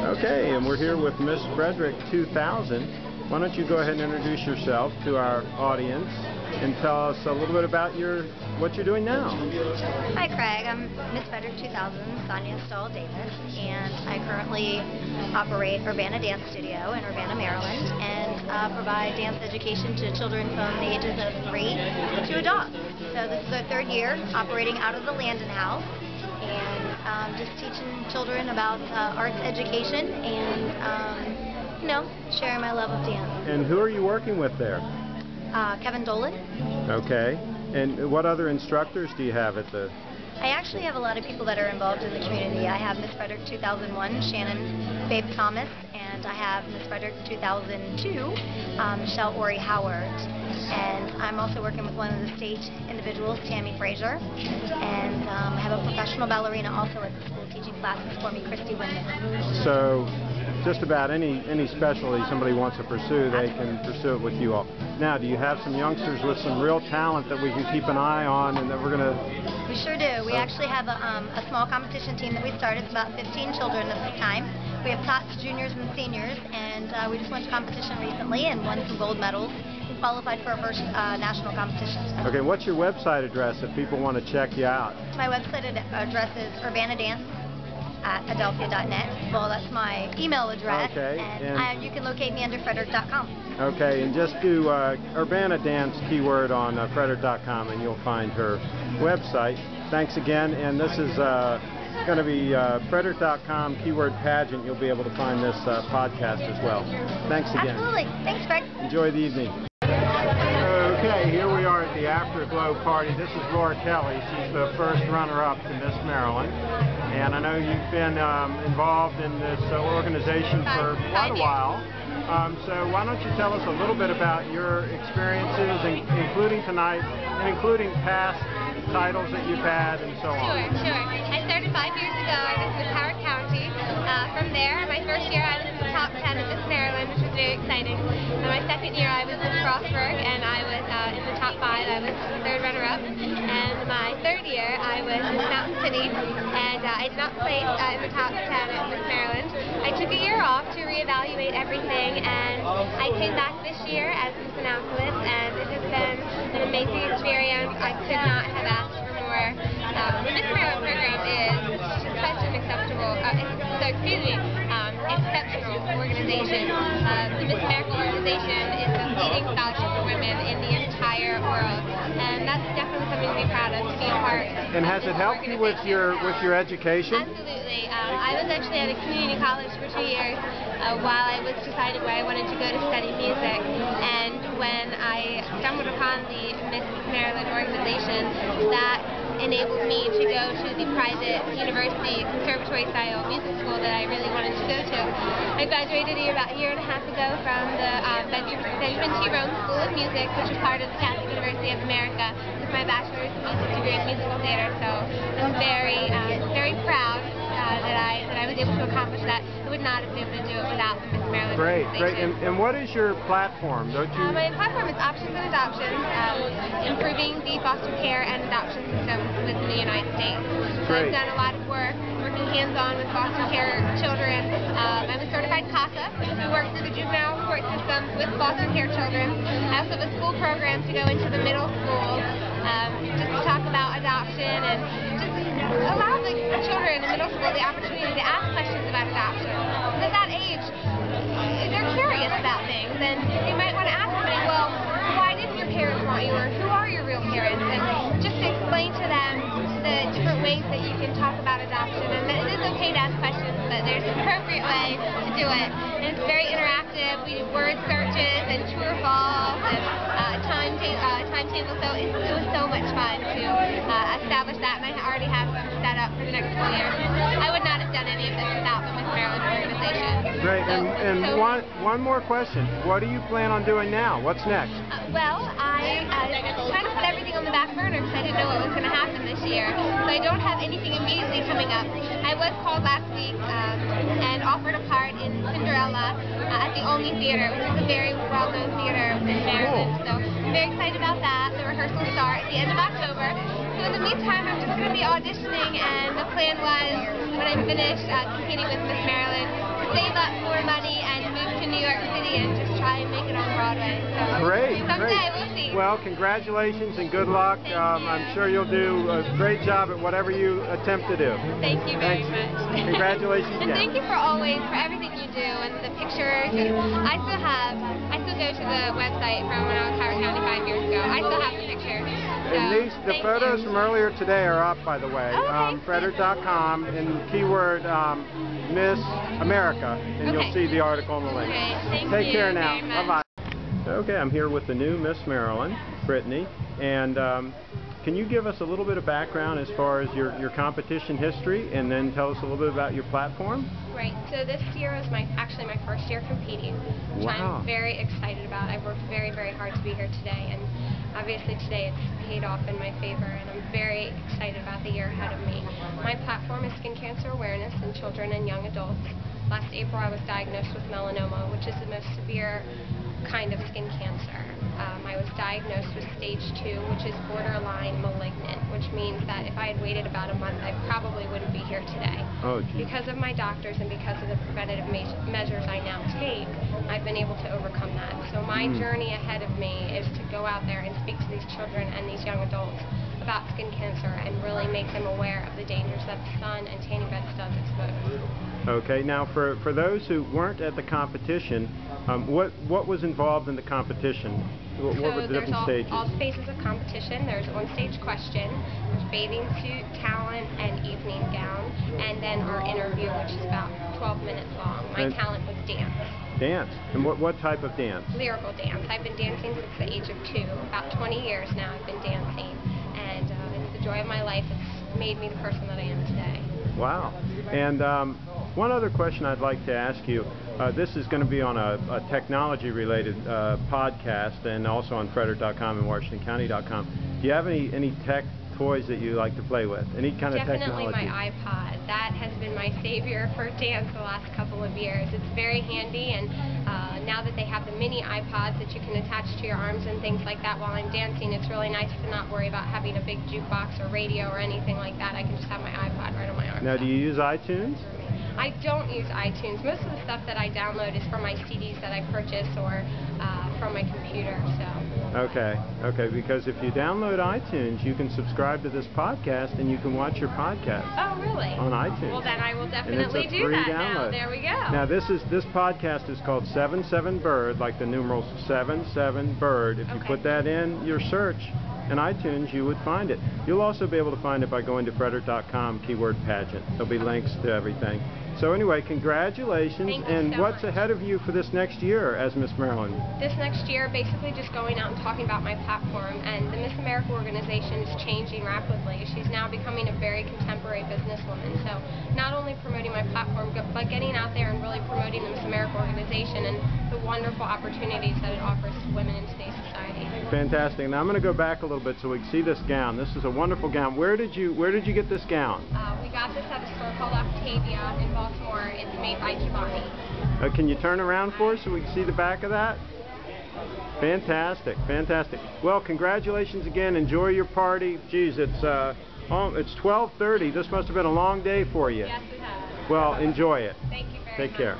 Okay, and we're here with Miss Frederick 2000. Why don't you go ahead and introduce yourself to our audience and tell us a little bit about what you're doing now. Hi Craig, I'm Miss Frederick 2000, Sonja Stull Davis, and I currently operate Urbana Dance Studio in Urbana, Maryland, and provide dance education to children from the ages of 3 to adults. So this is our third year operating out of the Landon House, and just teaching children about arts education and sharing my love of dance. And who are you working with there? Kevin Dolan. Okay. And what other instructors do you have at the... I actually have a lot of people that are involved in the community. I have Miss Frederick 2001, Shannon Babe Thomas, and I have Miss Frederick 2002, Michelle Ori Howard. And I'm also working with one of the state individuals, Tammy Frazier. And I have a professional ballerina also at the school teaching classes for me, Christy Windman. So just about any specialty somebody wants to pursue, they can pursue it with you all. Now, do you have some youngsters with some real talent that we can keep an eye on and that we're going to... We sure do. We actually have a small competition team that we started. It's about 15 children this time. We have tots, juniors, and seniors, and we just went to competition recently and won some gold medals and qualified for our first national competition. Okay, what's your website address if people want to check you out? My website address is urbanadance@adelphia.net. Well, that's my email address, okay, and you can locate me under Frederick.com. Okay, and just do Urbana Dance keyword on Frederick.com and you'll find her website. Thanks again, and this is going to be Frederick.com keyword pageant. You'll be able to find this podcast as well. Thanks again. Absolutely. Thanks, Greg. Enjoy the evening. Okay, here we are at the Afterglow party. This is Laura Kelly. She's the first runner-up to Miss Maryland. And I know you've been involved in this organization for quite a while. So why don't you tell us a little bit about your experiences, including tonight, and including past titles that you've had and so on. Sure. I started 5 years ago. I was in Howard County. From there, my first year I was in the top 10 of Miss Maryland, which was very exciting. And my second year I was in Frostburg, and I was in the top 5. I was the third runner-up. And my third year I was in Mountain City, and I did not place in the top 10 at Miss Maryland. I took a year off to reevaluate everything, and I came back this year as Miss Annapolis, and it has been an amazing experience. I could not have asked for more. The Miss Maryland program is such an exceptional organization. The Miss America organization is the leading scholarship for women in the entire world, and that's definitely something to be proud of, to be a part of. And has it helped you with your education? Absolutely. I was actually at a community college for 2 years while I was deciding where I wanted to go to study music, and when I stumbled upon the Miss Maryland organization, that enabled me to go to the private university conservatory style music school that I really wanted to go to. I graduated about a year and a half ago from the Benjamin T. Roane School of Music, which is part of the Catholic University of America, with my bachelor's in music degree in musical theater. So I'm very proud that I was able to accomplish that. I would not have been able to do it without the Miss Maryland organization. Great. And what is your platform? My platform is Options and Adoptions, improving the foster care and adoption systems within the United States. So I've done a lot of work working hands-on with foster care children. I'm a certified CASA, who works through the juvenile court system with foster care children. I also have a school program to go into the middle schools just to talk about adoption and just allow the children in the middle school the opportunity to ask questions about adoption. And at that age, they're curious about things, and they might want to ask somebody, well, why didn't your parents want you, or who are your real parents? And just to explain to them the different ways that you can talk about adoption, and that it is okay to ask questions, but there's an appropriate way to do it. And it's very interactive. We do word searches and true or false and timetables, so it was so much fun to establish that, and I already have some set up for the next school year. I would not have done any of this without the Miss Maryland organization. Great, and one more question. What do you plan on doing now? What's next? Well, I kind of put everything on the back burner because I didn't know what was going to happen this year. So I don't have anything immediately coming up. I was called last week and offered a part in Cinderella at the Olney Theater, which is a very well-known theater in Maryland. So I'm very excited about that. The rehearsals start at the end of October. So in the meantime, I'm just going to be auditioning, and the plan was, when I'm finished competing with Miss Maryland, save up more money and move to New York City and just try and make it on Broadway. So Great. someday we'll see. Well, congratulations and good luck. I'm sure you'll do a great job at whatever you attempt to do. Thank you very much. Congratulations And again. thank you for everything you do and the pictures. And I still go to the website from when I was Howard County 5 years ago. I still have the pictures. And So, the photos from earlier today are up, by the way. Okay. Frederick.com and keyword Miss America, and you'll see the article on the link. Okay. Thank Take you care now. very much. Bye-bye. Okay, I'm here with the new Miss Maryland, Brittany, and can you give us a little bit of background as far as your competition history, and then tell us a little bit about your platform? Right. So this year was actually my first year competing, which Wow. I'm very excited about. I've worked very, very hard to be here today, and obviously today it's paid off in my favor, and I'm very excited about the year ahead of me. My platform is skin cancer awareness in children and young adults. Last April I was diagnosed with melanoma, which is the most severe kind of skin cancer. I was diagnosed with stage 2, which is borderline malignant, which means that if I had waited about a month, I probably wouldn't be here today. Oh, geez. Because of my doctors and because of the preventative measures I now take, I've been able to overcome that. So my journey ahead of me is to go out there and speak to these children and these young adults about skin cancer and really make them aware of the dangers that the sun and tanning beds does expose. Okay, now for those who weren't at the competition, what was involved in the competition? What were the different stages? All phases of competition. There's on-stage question, there's bathing suit, talent, and evening gown, and then our interview, which is about 12 minutes long. My talent was dance. Dance? And what type of dance? Lyrical dance. I've been dancing since the age of 2. About 20 years now I've been dancing, and it's the joy of my life. It's made me the person that I am today. Wow. And one other question I'd like to ask you. This is going to be on a technology-related podcast, and also on Frederick.com and WashingtonCounty.com. Do you have any tech toys that you like to play with? Any kind of technology? Definitely my iPod. That has been my savior for dance the last couple of years. It's very handy, and now that they have the mini iPods that you can attach to your arms and things like that while I'm dancing, it's really nice to not worry about having a big jukebox or radio or anything like that. I can just have my iPod right on my arm. Now, do you use iTunes? I don't use iTunes. Most of the stuff that I download is from my CDs that I purchase or from my computer. So. Okay, because if you download iTunes, you can subscribe to this podcast and you can watch your podcast. Oh, really? On iTunes. Well, then I will definitely and it's a do free that download. now. There we go. Now, this podcast is called 77Bird, like the numerals 77Bird. If you put that in your search in iTunes, you would find it. You'll also be able to find it by going to Frederick.com, keyword pageant. There'll be links to everything. So anyway, congratulations. Thank you and so what's much. ahead of you for this next year as Miss Maryland? This next year, basically just going out and talking about my platform. And the Miss America organization is changing rapidly. She's now becoming a very contemporary businesswoman. So not only promoting my platform, but getting out there and really promoting the Miss America organization and the wonderful opportunities that it offers to women in today's society. Fantastic. Now I'm going to go back a little bit so we can see this gown. This is a wonderful gown. Where did you get this gown? We got this at a store called Octavia in Baltimore. It's made by Giovanni. Can you turn around for us so we can see the back of that? Fantastic, fantastic. Well, congratulations again. Enjoy your party. Geez, it's 12:30. This must have been a long day for you. Yes, it has. Well, enjoy it. Thank you very much. Take care.